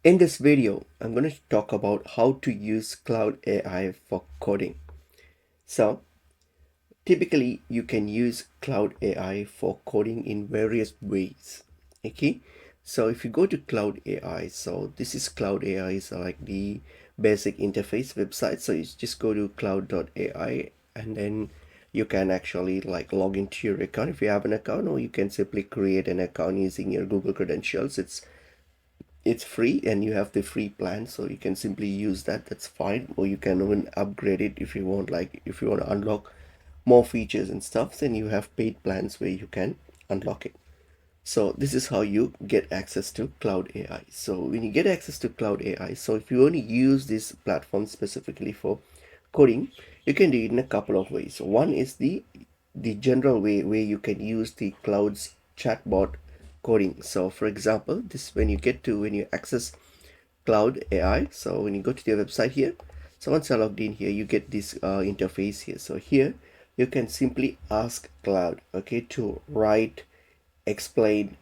In this video, I'm going to talk about how to use Cloud AI for coding. So, typically, you can use Cloud AI for coding in various ways. Okay, so if you go to Cloud AI, so this is Cloud AI is like the basic interface website. So you just go to cloud.ai and then you can actually like log into your account if you have an account, or you can simply create an account using your Google credentials. It's free and you have the free plan, so you can simply use that. That's fine, or you can even upgrade it if you want, like if you want to unlock more features and stuff, then you have paid plans where you can unlock it. So this is how you get access to Cloud AI. So when you get access to Cloud AI, so if you only use this platform specifically for coding, you can do it in a couple of ways. One is the general way where you can use the cloud's chatbot coding. So for example, this when you access Cloud AI, so when you go to their website here, so once you're logged in here, you get this interface here. So here you can simply ask Cloud, okay, to write, explain,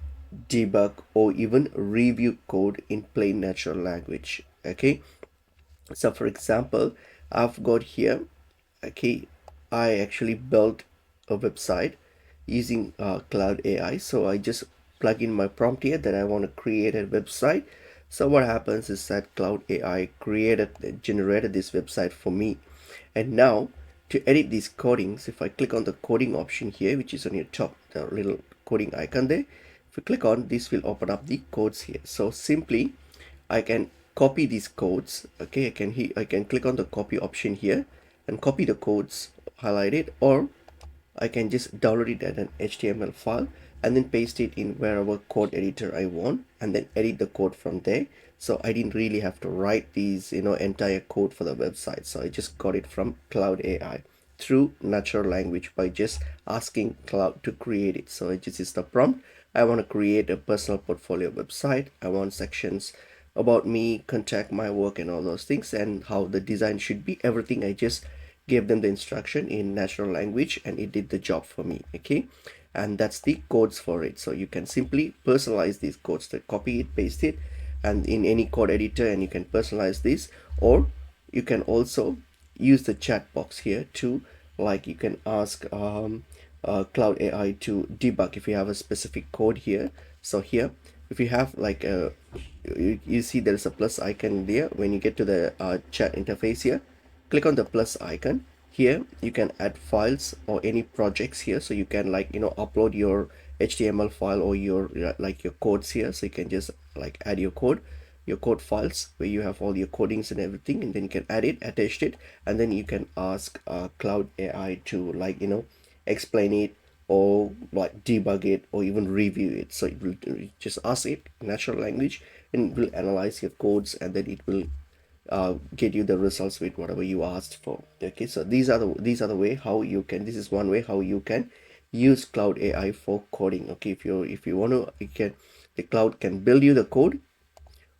debug, or even review code in plain natural language. Okay, so for example, I've got here, okay, I actually built a website using Cloud AI. So I just plug in my prompt here that I want to create a website. So what happens is that Cloud AI generated this website for me. And now to edit these codings, if I click on the coding option here, which is on your top, the little coding icon there, if you click on this, will open up the codes here. So simply I can copy these codes. Okay, I can click on the copy option here and copy the codes, highlight it, or I can just download it as an HTML file and then paste it in wherever code editor I want and then edit the code from there. So I didn't really have to write these, entire code for the website. So I just got it from Cloud AI through natural language by just asking Cloud to create it. So it just is the prompt. I want to create a personal portfolio website. I want sections about me, contact, my work, and all those things, and how the design should be. Everything I just gave them the instruction in natural language and it did the job for me. Okay, and that's the codes for it. So you can simply personalize these codes, to copy it, paste it, and in any code editor, and you can personalize this. Or you can also use the chat box here to, like, you can ask Cloud AI to debug if you have a specific code here. So here, if you have like you see there's a plus icon there. When you get to the chat interface here, click on the plus icon. Here you can add files or any projects here, so you can, like, upload your HTML file or your like your codes here. So you can just like add your code files where you have all your codings and everything, and then you can add it, attach it, and then you can ask Cloud AI to, like, explain it, or like debug it, or even review it. So it will just ask it natural language and it will analyze your codes, and then it will get you the results with whatever you asked for. Okay, so these are the way how you can, this is one way how you can use Cloud AI for coding. Okay, if you want to, you can, the cloud can build you the code,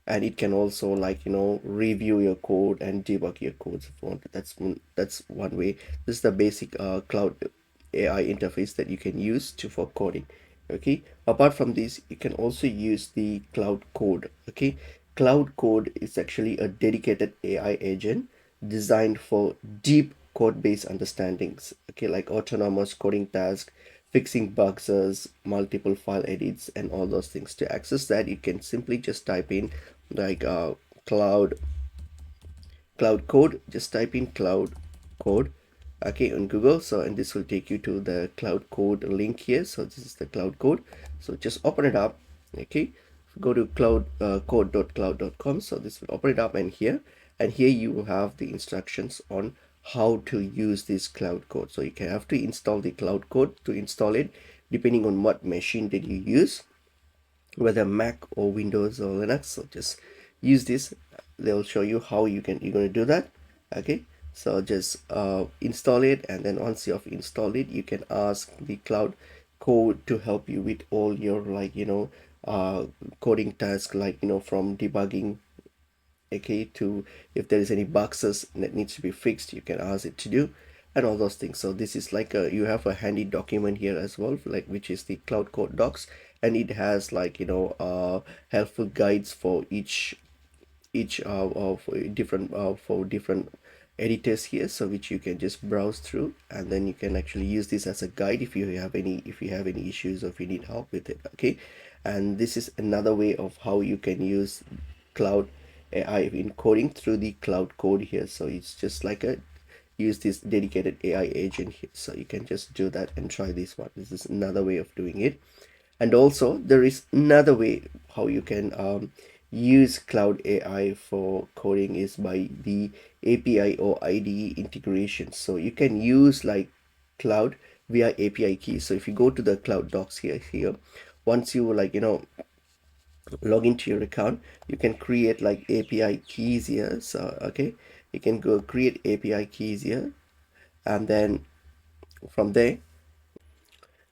and it can also, like, review your code and debug your codes if you want. That's one way. This is the basic Cloud AI interface that you can use to for coding. Okay, apart from this, you can also use the Cloud Code. Okay, Cloud Code is actually a dedicated AI agent designed for deep code-based understandings. Okay, like autonomous coding tasks, fixing bugs, multiple file edits, and all those things. To access that, you can simply just type in, like, cloud cloud code. Just type in cloud code, okay, on Google. So, and this will take you to the cloud code link here. So this is the cloud code. So just open it up. Okay, go to code.cloud.com. So this will open it up, and here you will have the instructions on how to use this cloud code. So you can have to install the cloud code. To install it, depending on what machine that you use, whether Mac or Windows or Linux, so just use this. They'll show you how you're going to do that. Okay, so just install it, and then once you've installed it, you can ask the cloud code to help you with all your, like, coding tasks, like, from debugging, okay, to if there is any bugs that needs to be fixed, you can ask it to do, and all those things. So this is like you have a handy document here as well, like, which is the cloud code docs, and it has, like, helpful guides for each each of different for different editors here, so which you can just browse through, and then you can actually use this as a guide if you have any issues or if you need help with it. Okay, and this is another way of how you can use Claude AI in coding through the Claude Code here. So it's just like a use this dedicated AI agent here, so you can just do that and try this one. This is another way of doing it. And also there is another way how you can use Claude AI for coding is by the API or IDE integration. So you can use like Cloud via API keys. So if you go to the Cloud docs here, once you log into your account, you can create like API keys here. So okay, you can go create API keys here, and then from there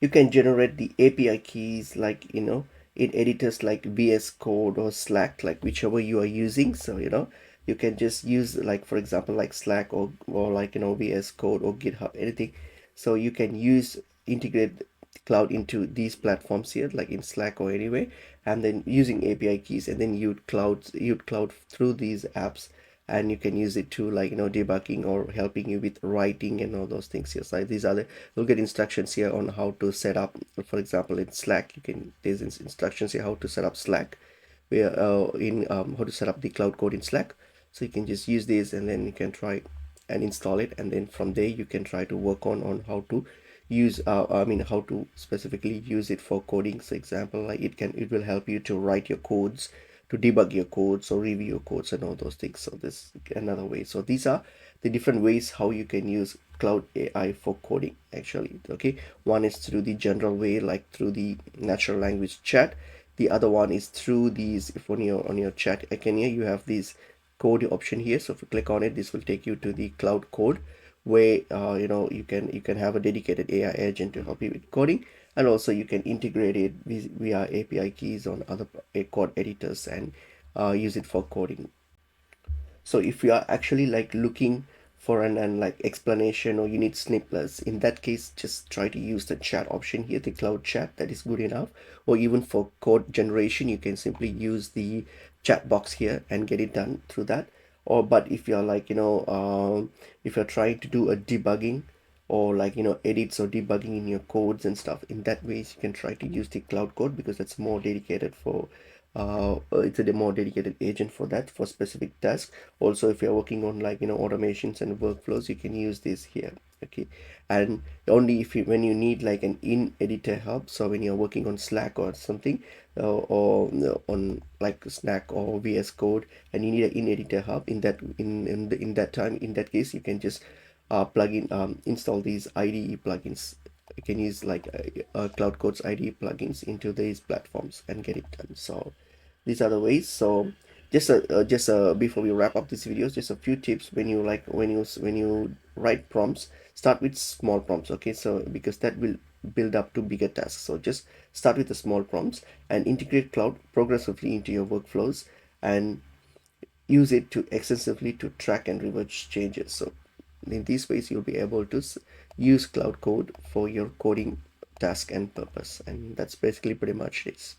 you can generate the API keys in editors like VS Code or Slack, like whichever you are using. So you can just use like for example like Slack or VS Code or GitHub, anything. So you can use integrate Cloud into these platforms here, like in Slack or anyway, and then using API keys, and then you'd cloud through these apps, and you can use it to debugging or helping you with writing and all those things here. So these are the you'll get instructions here on how to set up, for example in Slack. There's instructions here how to set up Slack, where in how to set up the Cloud Code in Slack. So you can just use this, and then you can try and install it, and then from there you can try to work on how to use how to specifically use it for coding. So example, like it will help you to write your codes, to debug your codes or review your codes and all those things. So this is another way. So these are the different ways how you can use Claude AI for coding actually. Okay, one is through the general way, like through the natural language chat. The other one is through these, if on your chat icon here you have this code option here. So if you click on it, this will take you to the Cloud Code, where you can have a dedicated AI agent to help you with coding, and also you can integrate it via API keys on other code editors and use it for coding. So if you are actually like looking for an like explanation, or you need snippets, in that case just try to use the chat option here, the Cloud Chat. That is good enough. Or even for code generation, you can simply use the chat box here and get it done through that. Or but if you're if you're trying to do a debugging, or edits or debugging in your codes and stuff, in that ways you can try to use the Cloud Code, because that's more dedicated for it's a more dedicated agent for that, for specific tasks. Also if you're working on automations and workflows, you can use this here. Okay, and only if you when you need like an in editor help, so when you're working on Slack or something, or on like Slack or VS Code, and you need an in editor help, in that time, in that case, you can just install these IDE plugins. You can use like Cloud Code's IDE plugins into these platforms and get it done. So these are the ways. So just before we wrap up this video, just a few tips. When you write prompts, start with small prompts. Okay, so because that will build up to bigger tasks. So just start with the small prompts and integrate Cloud progressively into your workflows, and use it to extensively to track and revert changes. So in these ways you'll be able to use Cloud Code for your coding task and purpose. And that's basically pretty much it.